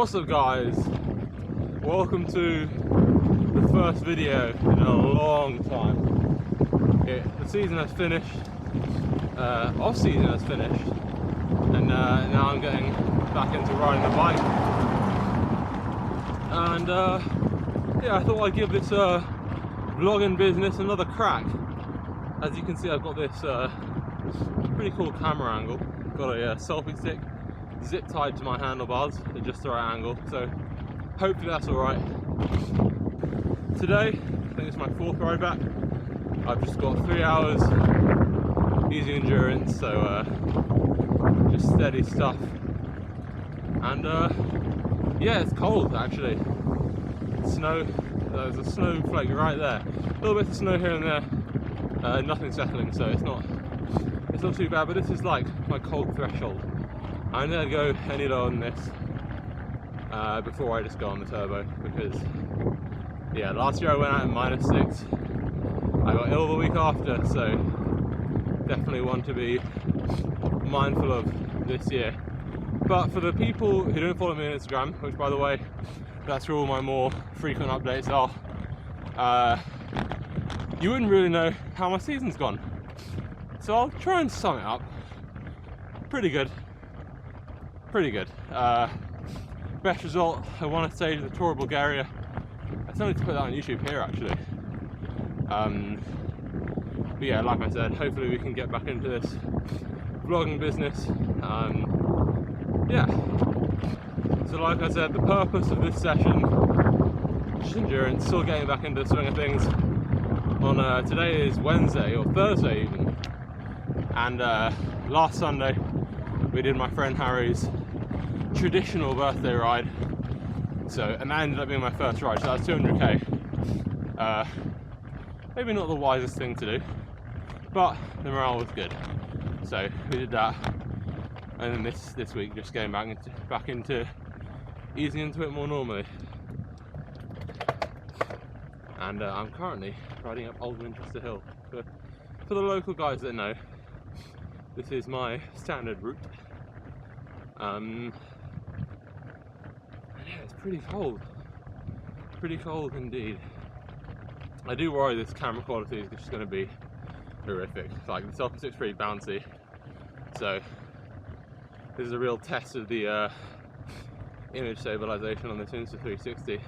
What's up guys? Welcome to the first video in a long time. The season has finished, off season has finished, and now I'm getting back into riding the bike. And yeah, I thought I'd give this vlogging business another crack. As you can see, I've got this pretty cool camera angle. Got a selfie stick zip tied to my handlebars at just the right angle, so hopefully that's alright. Today, I think it's my fourth ride back. I've just got 3 hours easy endurance, so just steady stuff. And yeah, it's cold actually. Snow, there's a snowflake right there. A little bit of snow here and there. Nothing settling, so it's not too bad, but this is like my cold threshold. I'm gonna go any lower than this before I just go on the turbo, because yeah, last year I went out in -6. I got ill the week after, so definitely one to be mindful of this year. But for the people who don't follow me on Instagram, which by the way, that's where all my more frequent updates are, you wouldn't really know how my season's gone. So I'll try and sum it up. Pretty good. Pretty good. Best result, I won a stage of the Tour of Bulgaria. I still need to put that on YouTube here actually. But yeah, like I said, hopefully we can get back into this vlogging business. Yeah. So like I said, the purpose of this session, just endurance, still getting back into the swing of things. On today is Wednesday, or Thursday even. And last Sunday we did my friend Harry's traditional birthday ride, and that ended up being my first ride, so that was 200k. Maybe not the wisest thing to do, but the morale was good, so we did that. And then this week, just getting back into easing into it more normally. And I'm currently riding up Old Winchester Hill. For the local guys that know, this is my standard route. Yeah, it's pretty cold indeed. I do worry this camera quality is just going to be horrific. Like, the selfie stick's pretty bouncy, so this is a real test of the image stabilization on this Insta360.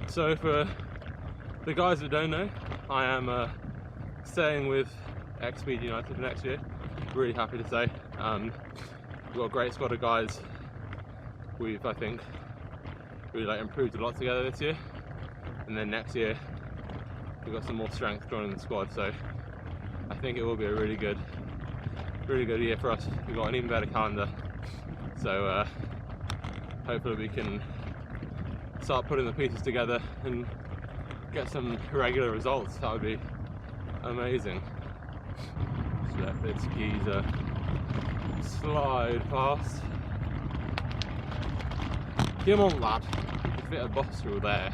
So for the guys that don't know, I am staying with X-Speed United for next year. Really happy to say. We've got a great squad of guys. We've, I think, really improved a lot together this year, and then next year we've got some more strength joining the squad. So I think it will be a really good year for us. We've got an even better calendar, so hopefully we can start putting the pieces together and get some regular results. That would be amazing. Just let this geezer slide past. Come on lad, you can fit a bus through there.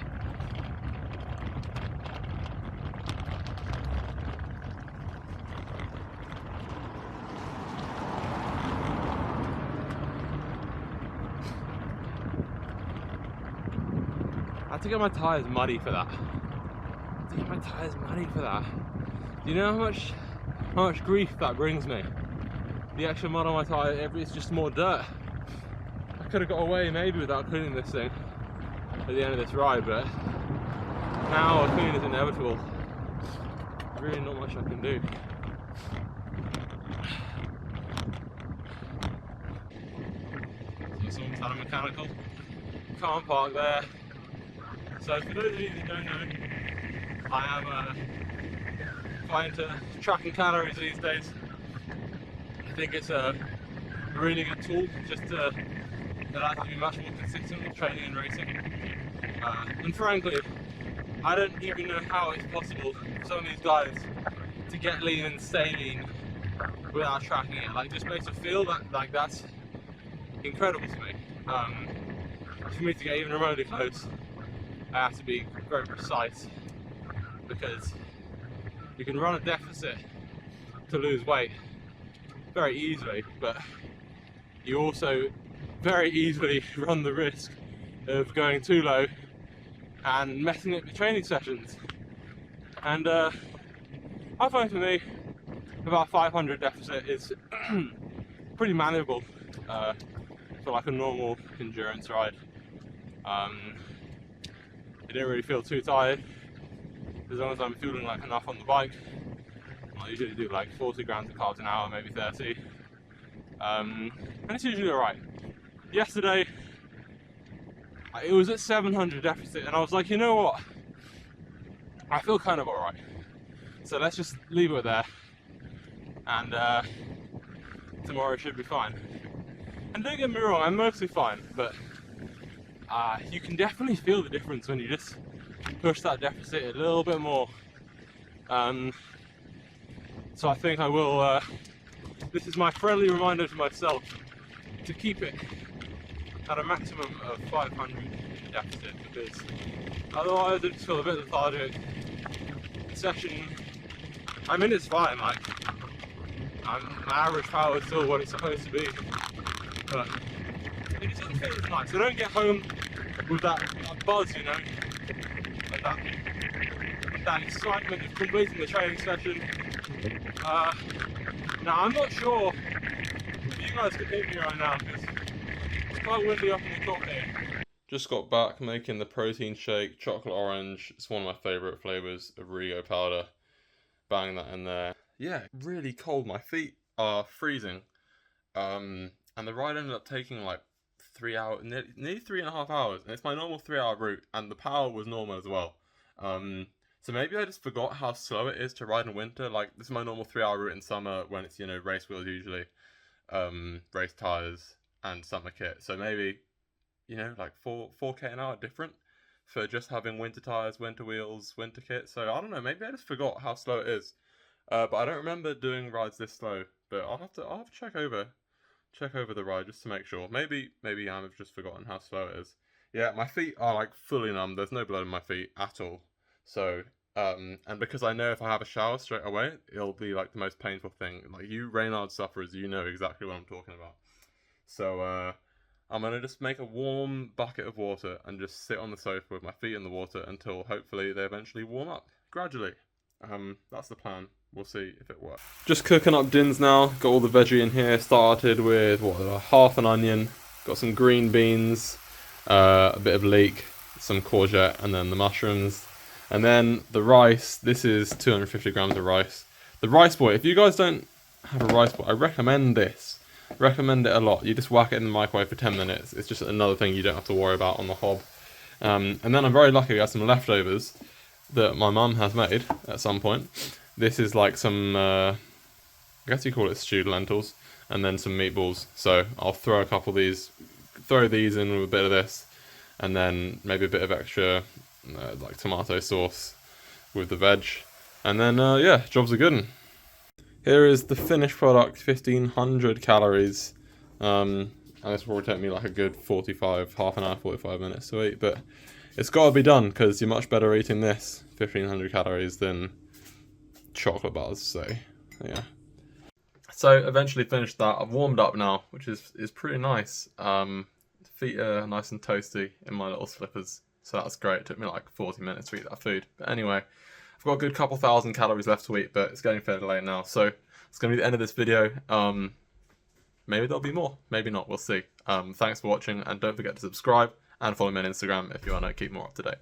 I had to get my tyres muddy for that. Do you know how much grief that brings me? The extra mud on my tyre, it's just more dirt. I could have got away maybe without cleaning this thing at the end of this ride, but now a clean is inevitable. Really not much I can do. So someone's had a mechanical. Can't park there. So for those of you that don't know, I am quite into tracking calories these days. I think it's a really good tool just to allow you to be much more consistent with training and racing. And frankly, I don't even know how it's possible for some of these guys to get lean and stay lean without tracking it. Like, just makes it feel like that's incredible to me. For me to get even remotely close, I have to be very precise, because you can run a deficit to lose weight very easily, but you also very easily run the risk of going too low and messing up the training sessions. And I find for me, about 500 deficit is pretty manageable for like a normal endurance ride. I don't really feel too tired as long as I'm feeling like enough on the bike. I usually do like 40 grams of carbs an hour, maybe 30, and it's usually alright. Yesterday it was at 700 deficit and I was like, you know what, I feel kind of alright, so let's just leave it there and tomorrow should be fine. And don't get me wrong, I'm mostly fine, but you can definitely feel the difference when you just push that deficit a little bit more. So I think I will, this is my friendly reminder to myself to keep it at a maximum of 500 deficit, because otherwise I just feel a bit lethargic. The session, I mean, it's fine, like, my average power is still what it's supposed to be, but it just doesn't feel as nice. I don't get home with that buzz, you know, like that excitement of completing the training session. Now I'm not sure if you guys can hear me right now because it's quite windy up in the top here. Just got back making the protein shake, chocolate orange. It's one of my favourite flavours of Rego powder. Bang that in there. Yeah, really cold. My feet are freezing. And the ride ended up taking like 3 hours, nearly 3.5 hours. And it's my normal 3-hour route, and the power was normal as well. So maybe I just forgot how slow it is to ride in winter. Like, this is my normal 3-hour route in summer when it's, you know, race wheels usually, race tires and summer kit. So maybe, you know, like 4K an hour different for just having winter tires, winter wheels, winter kit. So I don't know, maybe I just forgot how slow it is. But I don't remember doing rides this slow. But I'll have to check over the ride just to make sure. Maybe I've just forgotten how slow it is. Yeah, my feet are like fully numb. There's no blood in my feet at all. So, and because I know if I have a shower straight away, it'll be like the most painful thing. Like, you Raynaud sufferers, you know exactly what I'm talking about. So, I'm gonna just make a warm bucket of water and just sit on the sofa with my feet in the water until hopefully they eventually warm up, gradually. That's the plan. We'll see if it works. Just cooking up dins now. Got all the veggie in here. Started with, half an onion. Got some green beans, a bit of leek, some courgette, and then the mushrooms. And then the rice, this is 250 grams of rice. The rice boy, if you guys don't have a rice boy, I recommend this. Recommend it a lot. You just whack it in the microwave for 10 minutes. It's just another thing you don't have to worry about on the hob. And then I'm very lucky I got some leftovers that my mum has made at some point. This is like some, I guess you call it stewed lentils, and then some meatballs. So I'll throw a couple of these, throw these in with a bit of this, and then maybe a bit of extra like tomato sauce with the veg, and then yeah, jobs are good. Here is the finished product, 1500 calories, and this will probably take me like a good half an hour, 45 minutes to eat, but it's got to be done because you're much better eating this 1500 calories than chocolate bars. So yeah, so eventually finished that. I've warmed up now, which is pretty nice. Feet are nice and toasty in my little slippers. So that's great. It took me like 40 minutes to eat that food. But anyway, I've got a good couple thousand calories left to eat, but it's getting fairly late now. So it's going to be the end of this video. Maybe there'll be more. Maybe not. We'll see. Thanks for watching, and don't forget to subscribe and follow me on Instagram if you want to keep more up to date.